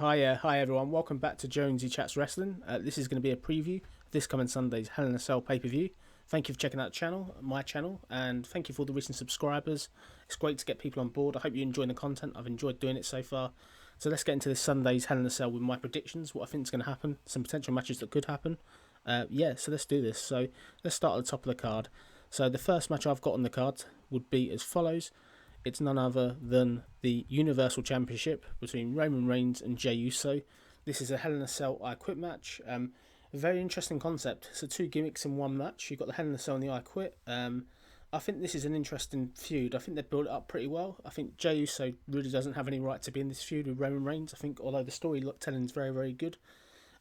Hi everyone. Welcome back to Jonesy Chats Wrestling. This is going to be a preview of this coming Sunday's Hell in a Cell pay per view. Thank you for checking out my channel, and thank you for all the recent subscribers. It's great to get people on board. I hope you're enjoying the content. I've enjoyed doing it so far. So let's get into this Sunday's Hell in a Cell with my predictions, what I think is going to happen, some potential matches that could happen. So let's do this. So let's start at the top of the card. So the first match I've got on the card would be as follows. It's none other than the Universal Championship between Roman Reigns and Jey Uso. This is a Hell in a Cell I Quit match. A very interesting concept. So two gimmicks in one match. You've got the Hell in a Cell and the I Quit. I think this is an interesting feud. I think they've built it up pretty well. I think Jey Uso really doesn't have any right to be in this feud with Roman Reigns. I think although the storytelling is very, very good,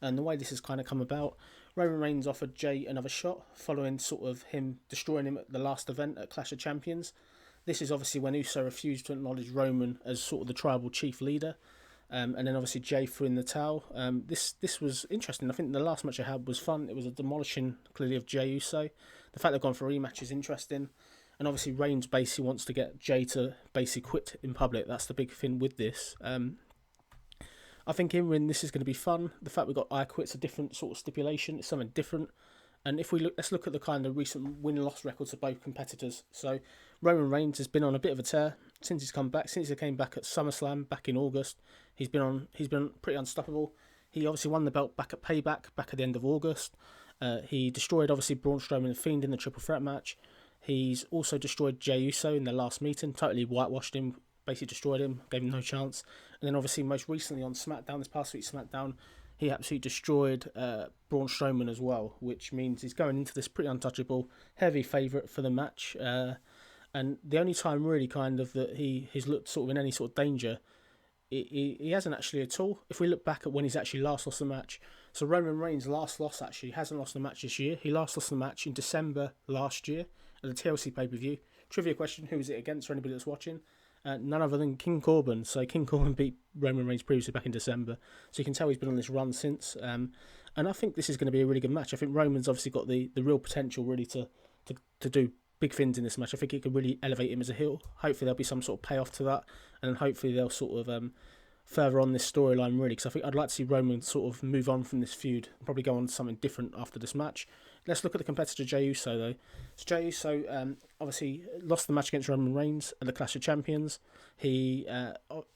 and the way this has kind of come about, Roman Reigns offered Jey another shot following sort of him destroying him at the last event at Clash of Champions. This is obviously when Uso refused to acknowledge Roman as sort of the tribal chief leader. And then obviously Jey threw in the towel. This was interesting. I think the last match I had was fun. It was a demolishing, clearly, of Jey Uso. The fact they've gone for a rematch is interesting. And obviously Reigns basically wants to get Jey to basically quit in public. That's the big thing with this. I think in ring this is going to be fun. The fact we've got I quit's a different sort of stipulation. It's something different. And if we look, let's look at the kind of recent win-loss records of both competitors. So Roman Reigns has been on a bit of a tear since he's come back. Since he came back at SummerSlam back in August, he's been pretty unstoppable. He obviously won the belt back at Payback back at the end of August. He destroyed obviously Braun Strowman and Fiend in the triple threat match. He's also destroyed Jey Uso in their last meeting, totally whitewashed him, basically destroyed him, gave him no chance. And then obviously most recently on SmackDown, this past week's SmackDown, he absolutely destroyed Braun Strowman as well, which means he's going into this pretty untouchable, heavy favourite for the match. And the only time really kind of that he's looked sort of in any sort of danger, he hasn't actually at all. If we look back at when he's actually last lost the match, so Roman Reigns' last loss actually hasn't lost the match this year. He last lost the match in December last year at the TLC pay-per-view. Trivia question, who is it against for anybody that's watching? None other than King Corbin. So King Corbin beat Roman Reigns previously back in December. So you can tell he's been on this run since. And I think this is going to be a really good match. I think Roman's obviously got the real potential really to do big things in this match. I think it could really elevate him as a heel. Hopefully there'll be some sort of payoff to that. And then hopefully they'll sort of further on this storyline really. Because I think I'd like to see Roman sort of move on from this feud. And probably go on to something different after this match. Let's look at the competitor Jey Uso though. So Jey Uso obviously lost the match against Roman Reigns at the Clash of Champions. He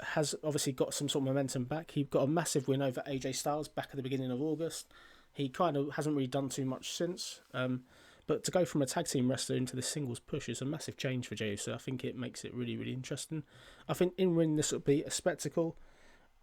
has obviously got some sort of momentum back. He got a massive win over AJ Styles back at the beginning of August. He kind of hasn't really done too much since. But to go from a tag team wrestler into the singles push is a massive change for Jey Uso. I think it makes it really, really interesting. I think in ring this will be a spectacle.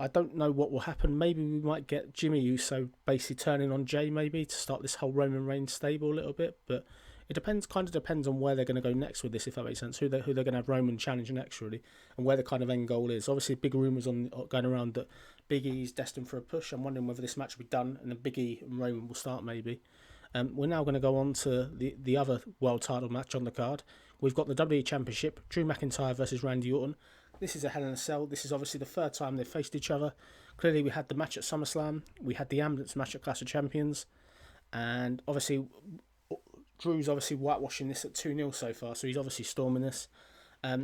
I don't know what will happen. Maybe we might get Jimmy Uso basically turning on Jey maybe to start this whole Roman Reigns stable a little bit. But it kind of depends on where they're going to go next with this, if that makes sense. Who they're going to have Roman challenge next, really, and where the kind of end goal is. Obviously, big rumours going around that Big E is destined for a push. I'm wondering whether this match will be done and then Big E and Roman will start maybe. We're now going to go on to the other world title match on the card. We've got the WWE Championship, Drew McIntyre versus Randy Orton. This is a Hell in a Cell. This is obviously the third time they've faced each other. Clearly, we had the match at SummerSlam. We had the ambulance match at Clash of Champions. And obviously, Drew's obviously whitewashing this at 2-0 so far, so he's obviously storming this. A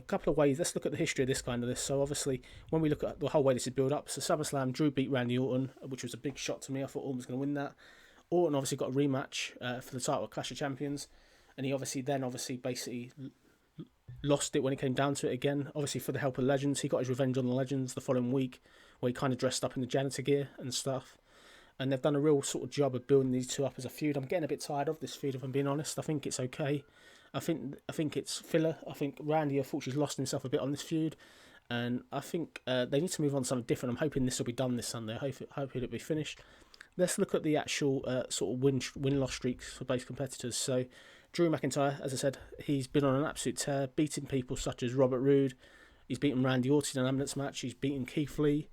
couple of ways. Let's look at the history of this kind of this. So obviously, when we look at the whole way this is built up, so SummerSlam, Drew beat Randy Orton, which was a big shot to me. I thought Orton was going to win that. Orton obviously got a rematch for the title of Clash of Champions, and he obviously basically lost it when it came down to it again. Obviously for the help of Legends, he got his revenge on the Legends the following week, where he kind of dressed up in the janitor gear and stuff. And they've done a real sort of job of building these two up as a feud. I'm getting a bit tired of this feud, if I'm being honest. I think it's okay. I think it's filler. I think Randy, unfortunately, has lost himself a bit on this feud, and I think they need to move on to something different. I'm hoping this will be done this Sunday. I hope it'll be finished. Let's look at the actual sort of win-loss streaks for both competitors. So, Drew McIntyre, as I said, he's been on an absolute tear, beating people such as Robert Roode. He's beaten Randy Orton in an ambulance match. He's beaten Keith Lee.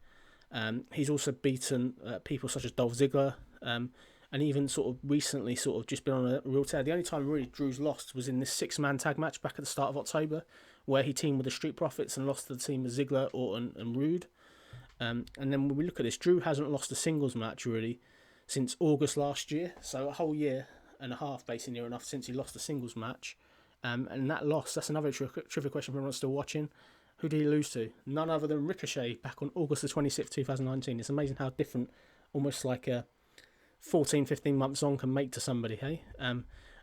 He's also beaten people such as Dolph Ziggler. And even sort of recently sort of just been on a real tear. The only time really Drew's lost was in this 6-man tag match back at the start of October, where he teamed with the Street Profits and lost to the team of Ziggler, Orton and Roode. And then when we look at this, Drew hasn't lost a singles match really since August last year. So a whole year and a half, basically near enough, since he lost a singles match. And that loss, that's another trivia question for everyone still watching. Who did he lose to? None other than Ricochet back on August the 26th, 2019. It's amazing how different, almost like a 14, 15 months on can make to somebody, hey?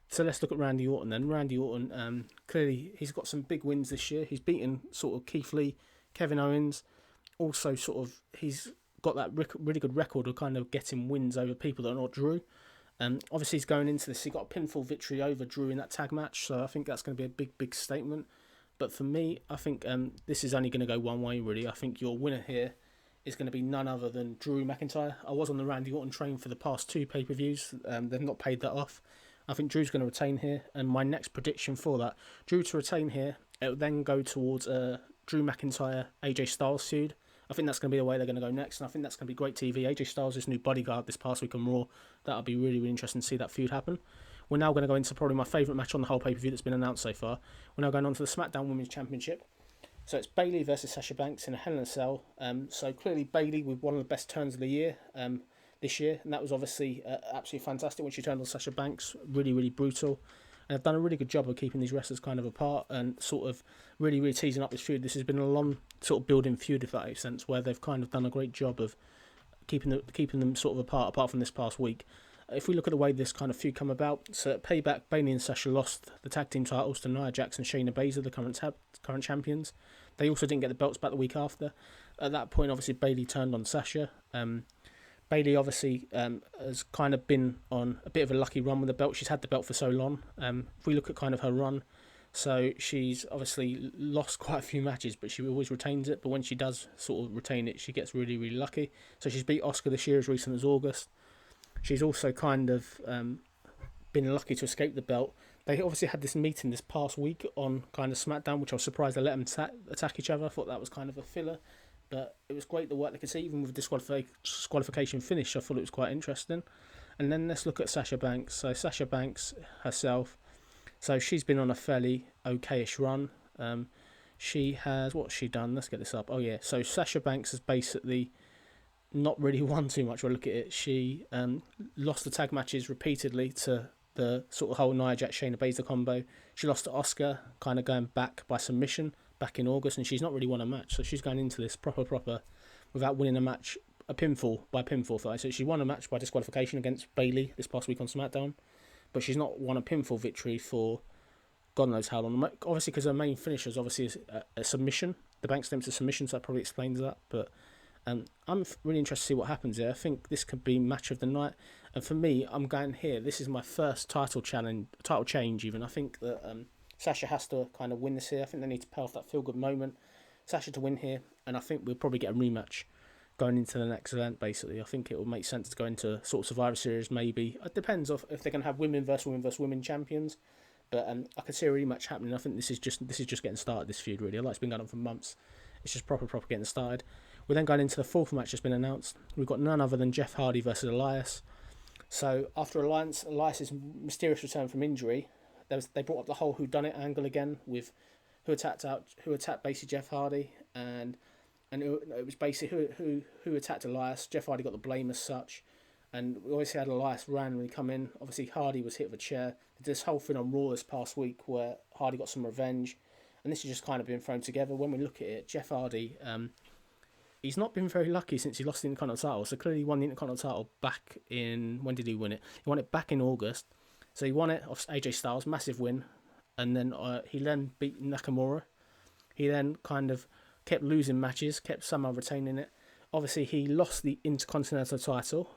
So let's look at Randy Orton then. Randy Orton, clearly he's got some big wins this year. He's beaten sort of Keith Lee, Kevin Owens. Also sort of he's got that really good record of kind of getting wins over people that are not Drew. Obviously he's going into this. He got a pinfall victory over Drew in that tag match. So I think that's going to be a big, big statement. But for me, I think this is only going to go one way, really. I think your winner here is going to be none other than Drew McIntyre. I was on the Randy Orton train for the past 2 pay-per-views. They've not paid that off. I think Drew's going to retain here. And my next prediction for that, Drew to retain here, it will then go towards Drew McIntyre, AJ Styles feud. I think that's going to be the way they're going to go next. And I think that's going to be great TV. AJ Styles' new bodyguard this past week on Raw. That'll be really, really interesting to see that feud happen. We're now going to go into probably my favourite match on the whole pay-per-view that's been announced so far. We're now going on to the SmackDown Women's Championship. So it's Bayley versus Sasha Banks in a Hell in a Cell. So clearly Bayley with one of the best turns of the year this year. And that was obviously absolutely fantastic when she turned on Sasha Banks. Really, really brutal. And they've done a really good job of keeping these wrestlers kind of apart and sort of really, really teasing up this feud. This has been a long sort of building feud, if that makes sense, where they've kind of done a great job of keeping them sort of apart from this past week. If we look at the way this kind of feud come about, so at Payback, Bayley and Sasha lost the tag team titles to Nia Jax and Shayna Baszler, the current champions. They also didn't get the belts back the week after. At that point, obviously, Bayley turned on Sasha. Bayley obviously has kind of been on a bit of a lucky run with the belt. She's had the belt for so long. If we look at kind of her run, so she's obviously lost quite a few matches, but she always retains it. But when she does sort of retain it, she gets really, really lucky. So she's beat Asuka this year as recent as August. She's also kind of been lucky to escape the belt. They obviously had this meeting this past week on kind of SmackDown, which I was surprised they let them attack each other. I thought that was kind of a filler. But it was great the work they could see, even with the disqualification finish. I thought it was quite interesting. And then let's look at Sasha Banks. So Sasha Banks herself, so she's been on a fairly okayish run. She has, what's she done? Let's get this up. Oh yeah, so Sasha Banks has basically not really won too much. When I look at it, she lost the tag matches repeatedly to the sort of whole Nia Jax Shayna Baszler combo. She lost to Asuka, kind of going back by submission back in August, and she's not really won a match. So she's going into this proper without winning a match, a pinfall by pinfall. So she won a match by disqualification against Bayley this past week on SmackDown, but she's not won a pinfall victory for God knows how long. Obviously, because her main finisher is obviously a submission. The Banks attempts a submission, so that probably explains that. But I'm really interested to see what happens here. I think this could be match of the night. And for me, I'm going here. This is my first title change even. I think that Sasha has to kind of win this here. I think they need to pay off that feel-good moment. Sasha to win here. And I think we'll probably get a rematch going into the next event, basically. I think it will make sense to go into sort of Survivor Series, maybe. It depends if they're going to have women versus women champions. But I could see a rematch happening. I think this is just getting started, this feud, really. I like it's been going on for months. It's just proper getting started. We're then going into the fourth match that's been announced. We've got none other than Jeff Hardy versus Elias. So after Elias's mysterious return from injury, they brought up the whole whodunit angle again with who attacked basically Jeff Hardy, and it was basically who attacked Elias. Jeff Hardy got the blame as such, and we obviously had Elias randomly come in. Obviously Hardy was hit with a chair. They did this whole thing on Raw this past week where Hardy got some revenge, and this has just kind of been thrown together. When we look at it, Jeff Hardy, he's not been very lucky since he lost the Intercontinental title. So clearly he won the Intercontinental title back in, when did he win it? He won it back in August. So he won it off AJ Styles, massive win. And then he then beat Nakamura. He then kind of kept losing matches, kept somehow retaining it. Obviously he lost the Intercontinental title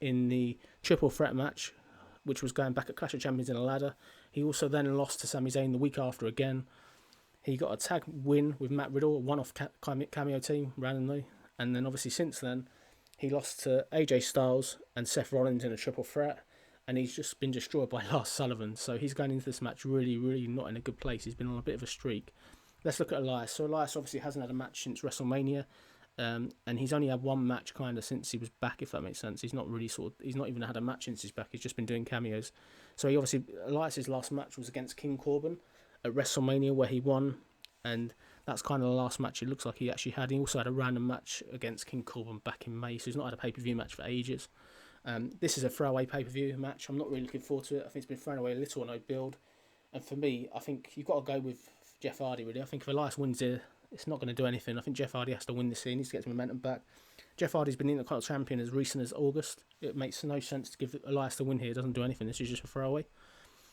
in the triple threat match, which was going back at Clash of Champions in a ladder. He also then lost to Sami Zayn the week after again. He got a tag win with Matt Riddle, a one-off cameo team randomly. And then obviously since then, he lost to AJ Styles and Seth Rollins in a triple threat. And he's just been destroyed by Lars Sullivan. So he's going into this match really, really not in a good place. He's been on a bit of a streak. Let's look at Elias. So Elias obviously hasn't had a match since WrestleMania. And he's only had one match kind of since he was back, if that makes sense. He's not even had a match since he's back. He's just been doing cameos. So Elias's last match was against King Corbin at WrestleMania, where he won, and that's kind of the last match it looks like he actually had. He also had a random match against King Corbin back in May, so he's not had a pay-per-view match for ages. This is a throwaway pay-per-view match. I'm not really looking forward to it. I think it's been thrown away a little or no build, and for me, I think you've got to go with Jeff Hardy, really. I think if Elias wins here, it's not going to do anything. I think Jeff Hardy has to win this here. He needs to get his momentum back. Jeff Hardy's been Intercontinental Champion as recent as August. It makes no sense to give Elias the win here. It doesn't do anything. This is just a throwaway.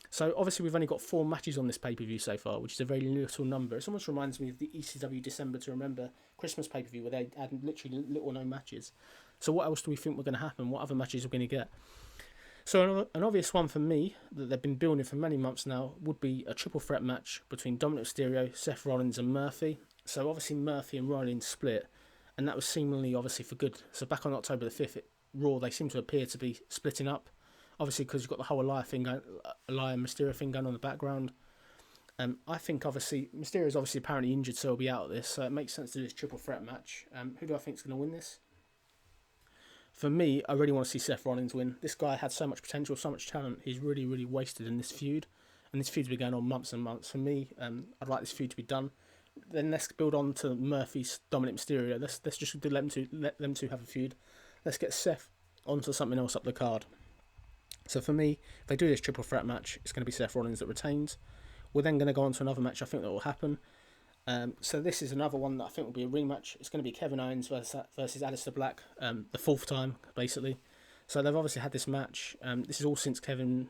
So obviously we've only got 4 matches on this pay-per-view so far, which is a very little number. It almost reminds me of the ECW December to Remember Christmas pay-per-view where they had literally little or no matches. So what else do we think we're going to happen? What other matches are we going to get? So an obvious one for me that they've been building for many months now would be a triple threat match between Dominic Mysterio, Seth Rollins and Murphy. So obviously Murphy and Rollins split, and that was seemingly obviously for good. So back on October the 5th at Raw, they seem to appear to be splitting up. Obviously because you've got the whole Elias and Mysterio thing going on in the background. I think obviously Mysterio is obviously apparently injured, so he'll be out of this. So it makes sense to do this triple threat match. Who do I think is going to win this? For me, I really want to see Seth Rollins win. This guy had so much potential, so much talent. He's really, really wasted in this feud. And this feud's been going on months and months. For me, I'd like this feud to be done. Then let's build on to Murphy's Dominic Mysterio. Let's just let them two have a feud. Let's get Seth onto something else up the card. So for me, if they do this triple threat match, it's going to be Seth Rollins that retains. We're then going to go on to another match I think that will happen. So this is another one that I think will be a rematch. It's going to be Kevin Owens versus Aleister Black, the 4th time, basically. So they've obviously had this match. This is all since Kevin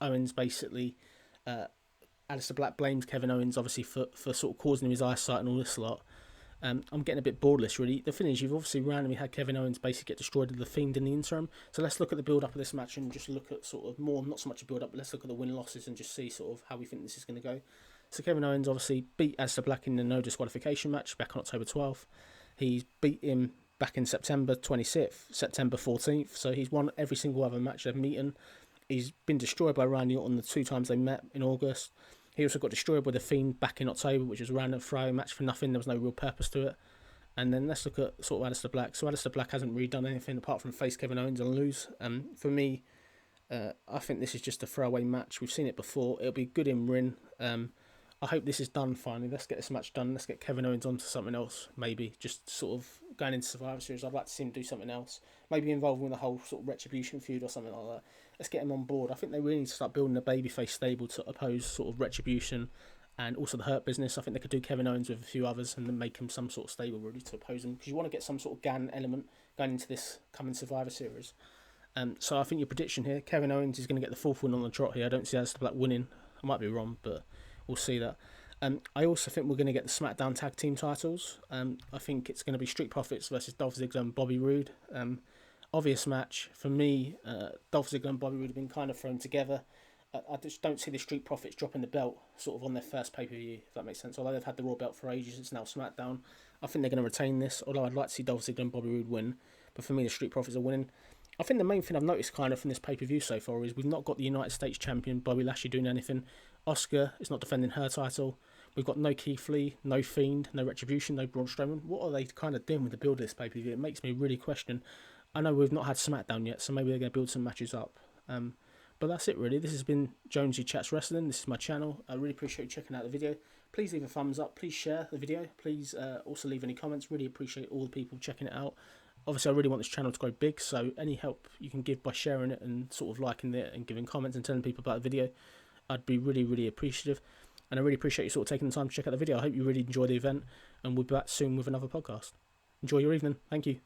Owens, basically, Aleister Black blamed Kevin Owens, obviously, for sort of causing him his eyesight and all this lot. I'm getting a bit bored of this, really. The thing is, you've obviously randomly had Kevin Owens basically get destroyed with The Fiend in the interim. So let's look at the build-up of this match and just look at sort of more, not so much a build-up, but let's look at the win-losses and just see sort of how we think this is going to go. So Kevin Owens obviously beat Aleister Black in the no disqualification match back on October 12th. He's beat him back in September 26th, September 14th. So he's won every single other match they've meeting. He's been destroyed by Randy Orton the 2 times they met in August. He also got destroyed by The Fiend back in October, which was a random throwaway match for nothing. There was no real purpose to it. And then let's look at sort of Aleister Black. So Aleister Black hasn't really done anything apart from face Kevin Owens and lose. For me, I think this is just a throwaway match. We've seen it before. It'll be good in ring. I hope this is done finally. Let's get this match done. Let's get Kevin Owens onto something else, maybe. Just sort of going into Survivor Series, I'd like to see him do something else. Maybe involved with the whole sort of Retribution feud or something like that. Let's get him on board. I think they really need to start building a babyface stable to oppose sort of Retribution and also the Hurt Business. I think they could do Kevin Owens with a few others and then make him some sort of stable really to oppose him. Because you want to get some sort of GAN element going into this coming Survivor Series. So I think your prediction here, Kevin Owens is going to get the 4th win on the trot here. I don't see Aleister Black winning. I might be wrong, but we'll see that. I also think we're going to get the SmackDown Tag Team titles. I think it's going to be Street Profits versus Dolph Ziggler and Bobby Roode. Obvious match. For me, Dolph Ziggler and Bobby Roode have been kind of thrown together. I just don't see the Street Profits dropping the belt sort of on their first pay-per-view, if that makes sense. Although they've had the Raw belt for ages, it's now SmackDown. I think they're going to retain this, although I'd like to see Dolph Ziggler and Bobby Roode win. But for me, the Street Profits are winning. I think the main thing I've noticed kind of from this pay-per-view so far is we've not got the United States champion, Bobby Lashley, doing anything. Asuka is not defending her title. We've got no Keith Lee, no Fiend, no Retribution, no Braun Strowman. What are they kind of doing with the build of this pay-per-view? It makes me really question. I know we've not had SmackDown yet, so maybe they're going to build some matches up. But that's it really. This has been Jonesy Chats Wrestling. This is my channel. I really appreciate you checking out the video. Please leave a thumbs up. Please share the video. Please also leave any comments. Really appreciate all the people checking it out. Obviously, I really want this channel to grow big, so any help you can give by sharing it and sort of liking it and giving comments and telling people about the video, I'd be really, really appreciative. And I really appreciate you sort of taking the time to check out the video. I hope you really enjoy the event, and we'll be back soon with another podcast. Enjoy your evening. Thank you.